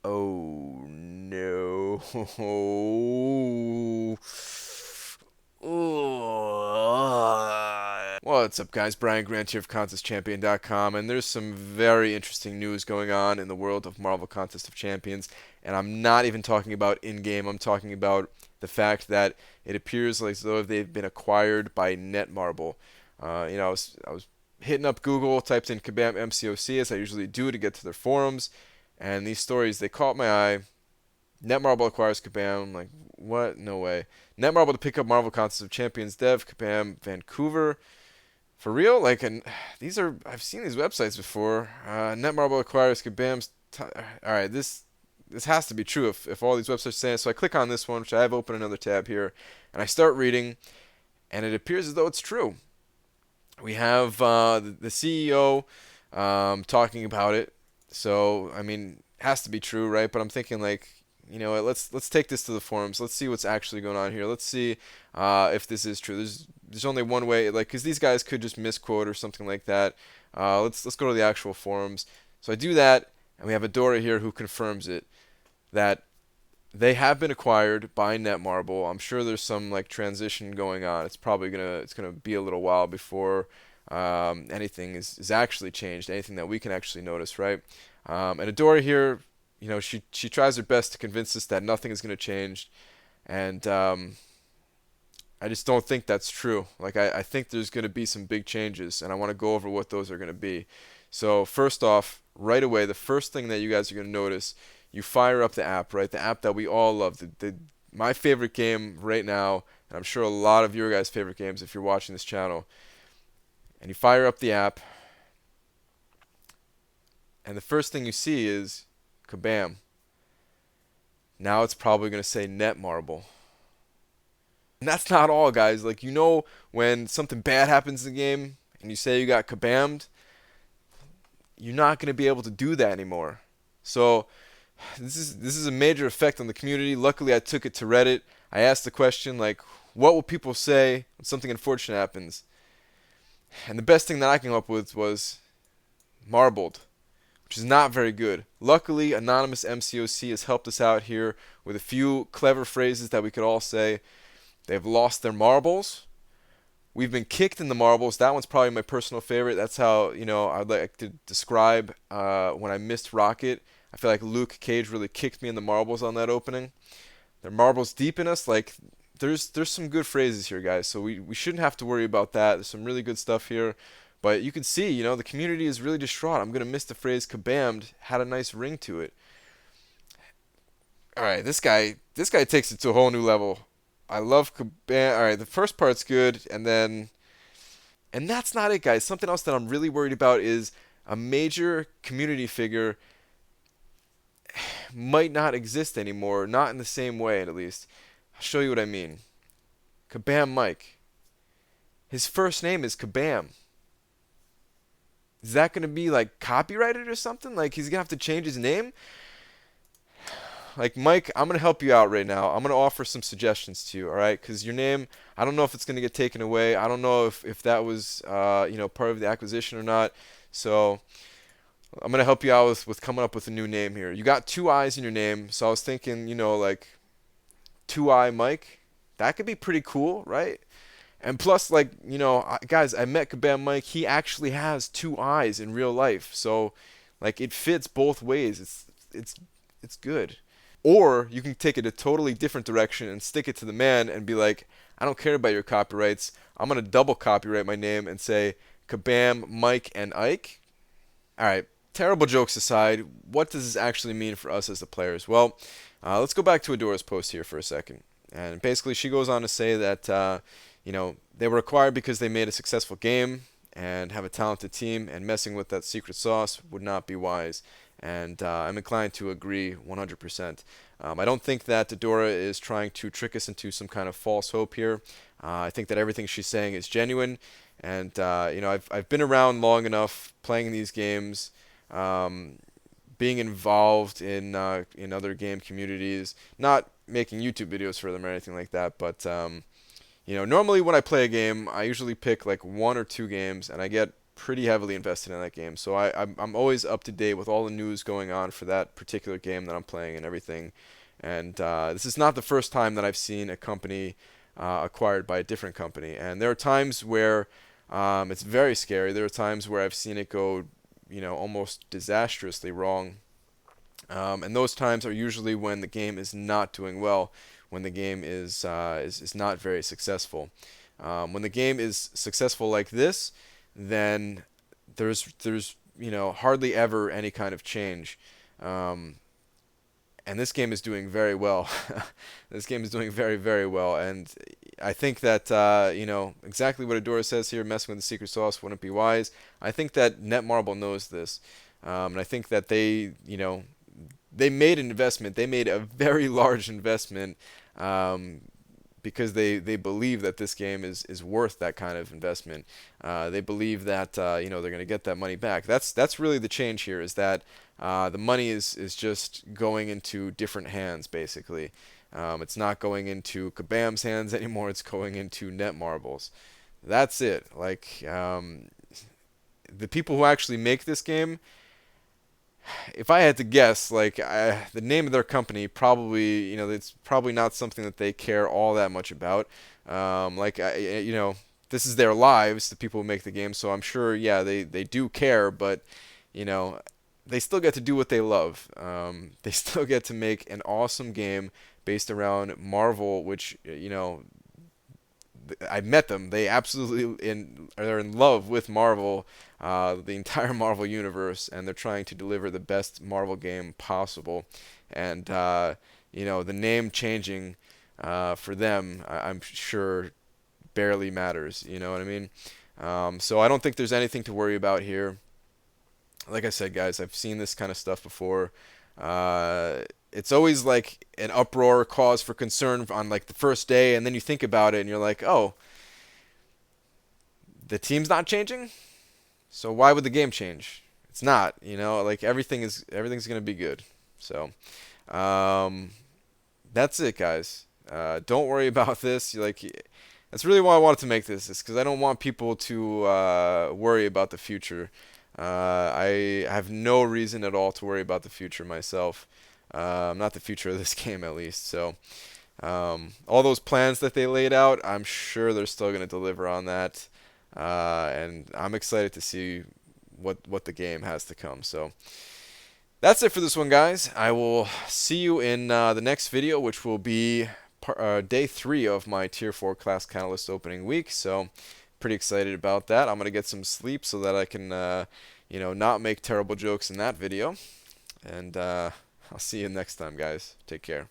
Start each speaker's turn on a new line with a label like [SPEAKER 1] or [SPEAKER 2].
[SPEAKER 1] Oh no. What's up, guys? Brian Grant here of ContestChampion.com, and there's some very interesting news going on in the world of Marvel Contest of Champions. And I'm not even talking about in-game. I'm talking about the fact that it appears like as though they've been acquired by Netmarble. I was hitting up Google, typed in Kabam MCOC as I usually do to get to their forums, and these stories they caught my eye. Netmarble acquires Kabam. Like, what? No way. Netmarble to pick up Marvel Contest of Champions dev, Kabam Vancouver. For real? Like, and these are, I've seen these websites before. Netmarble acquires Kabam's. Alright, this has to be true if all these websites say it. So I click on this one, which I have open another tab here, and I start reading, and it appears as though it's true. We have the CEO talking about it. So, I mean, it has to be true, right? But I'm thinking, like, you know what, let's take this to the forums. Let's see what's actually going on here. Let's see if this is true. There's only one way, like, because these guys could just misquote or something like that. Let's go to the actual forums. So I do that, and we have Adora here who confirms it, that they have been acquired by Netmarble. I'm sure there's some like transition going on. It's gonna be a little while before anything is actually changed. Anything that we can actually notice, right? And Adora here, you know, she tries her best to convince us that nothing is gonna change, and I just don't think that's true. Like I think there's gonna be some big changes, and I want to go over what those are gonna be. So first off, right away, the first thing that you guys are gonna notice, you fire up the app, right? The app that we all love. My favorite game right now, and I'm sure a lot of your guys' favorite games if you're watching this channel. And you fire up the app, and the first thing you see is kabam. Now it's probably going to say Netmarble. And that's not all, guys. Like, you know, when something bad happens in the game and you say you got kabammed, you're not going to be able to do that anymore. So this is a major effect on the community. Luckily, I took it to Reddit. I asked the question, like, what will people say when something unfortunate happens? And the best thing that I came up with was marbled, which is not very good. Luckily, Anonymous MCOC has helped us out here with a few clever phrases that we could all say. They've lost their marbles. We've been kicked in the marbles. That one's probably my personal favorite. That's how, you know, I'd like to describe when I missed Rocket. I feel like Luke Cage really kicked me in the marbles on that opening. Their marbles deep in us. Like, there's some good phrases here, guys. So we shouldn't have to worry about that. There's some really good stuff here. But you can see, you know, the community is really distraught. I'm going to miss the phrase kabammed. Had a nice ring to it. All right, this guy takes it to a whole new level. I love kabam. All right, the first part's good, and that's not it, guys. Something else that I'm really worried about is a major community figure might not exist anymore, not in the same way at least. I'll show you what I mean. Kabam Mike. His first name is Kabam. Is that going to be like copyrighted or something? Like he's going to have to change his name? Like, Mike, I'm going to help you out right now. I'm going to offer some suggestions to you, all right? Because your name, I don't know if it's going to get taken away. I don't know if that was, you know, part of the acquisition or not. So I'm going to help you out with coming up with a new name here. You got two I's in your name, so I was thinking, you know, like, Two Eye Mike. That could be pretty cool, right? And plus, like, you know, guys, I met Kabam Mike. He actually has two eyes in real life. So, like, it fits both ways. It's good. Or you can take it a totally different direction and stick it to the man and be like, I don't care about your copyrights. I'm going to double copyright my name and say Kabam, Mike, and Ike. All right, terrible jokes aside, what does this actually mean for us as the players? Well, let's go back to Adora's post here for a second. And basically, she goes on to say that, you know, they were acquired because they made a successful game and have a talented team, and messing with that secret sauce would not be wise. And I'm inclined to agree 100%. I don't think that Adora is trying to trick us into some kind of false hope here. I think that everything she's saying is genuine. And you know, I've been around long enough playing these games, being involved in other game communities, not making YouTube videos for them or anything like that, but you know, normally when I play a game, I usually pick like one or two games, and I get pretty heavily invested in that game. So I'm always up to date with all the news going on for that particular game that I'm playing and everything. And this is not the first time that I've seen a company acquired by a different company. And there are times where it's very scary. There are times where I've seen it go, almost disastrously wrong. And those times are usually when the game is not doing well, when the game is not very successful. When the game is successful like this, then there's hardly ever any kind of change. And this game is doing very well. This game is doing very, very well, and I think that exactly what Adora says here, messing with the secret sauce wouldn't be wise. I think that Netmarble knows this, and I think that they made an investment. They made a very large investment because they believe that this game is worth that kind of investment. They believe that they're going to get that money back. That's really the change here, is that the money is just going into different hands, basically. It's not going into Kabam's hands anymore. It's going into Netmarble's. That's it. Like the people who actually make this game, if I had to guess, the name of their company probably, it's probably not something that they care all that much about. This is their lives, the people who make the game, so I'm sure, yeah, they do care, but, they still get to do what they love. They still get to make an awesome game based around Marvel, which, I've met them. They absolutely are in love with Marvel, the entire Marvel universe, and they're trying to deliver the best Marvel game possible. And the name changing for them, I'm sure, barely matters. You know what I mean? So I don't think there's anything to worry about here. Like I said, guys, I've seen this kind of stuff before. It's always like an uproar, cause for concern on like the first day, and then you think about it and you're like, oh, the team's not changing, so why would the game change? It's not, like everything's gonna be good. So that's it, guys. Don't worry about this. That's really why I wanted to make this, is because I don't want people to worry about the future. I have no reason at all to worry about the future myself. Not the future of this game, at least. So, all those plans that they laid out, I'm sure they're still going to deliver on that. And I'm excited to see what the game has to come. So, that's it for this one, guys. I will see you in the next video, which will be day 3 of my Tier 4 Class Catalyst opening week. So, pretty excited about that. I'm going to get some sleep so that I can, not make terrible jokes in that video. And I'll see you next time, guys. Take care.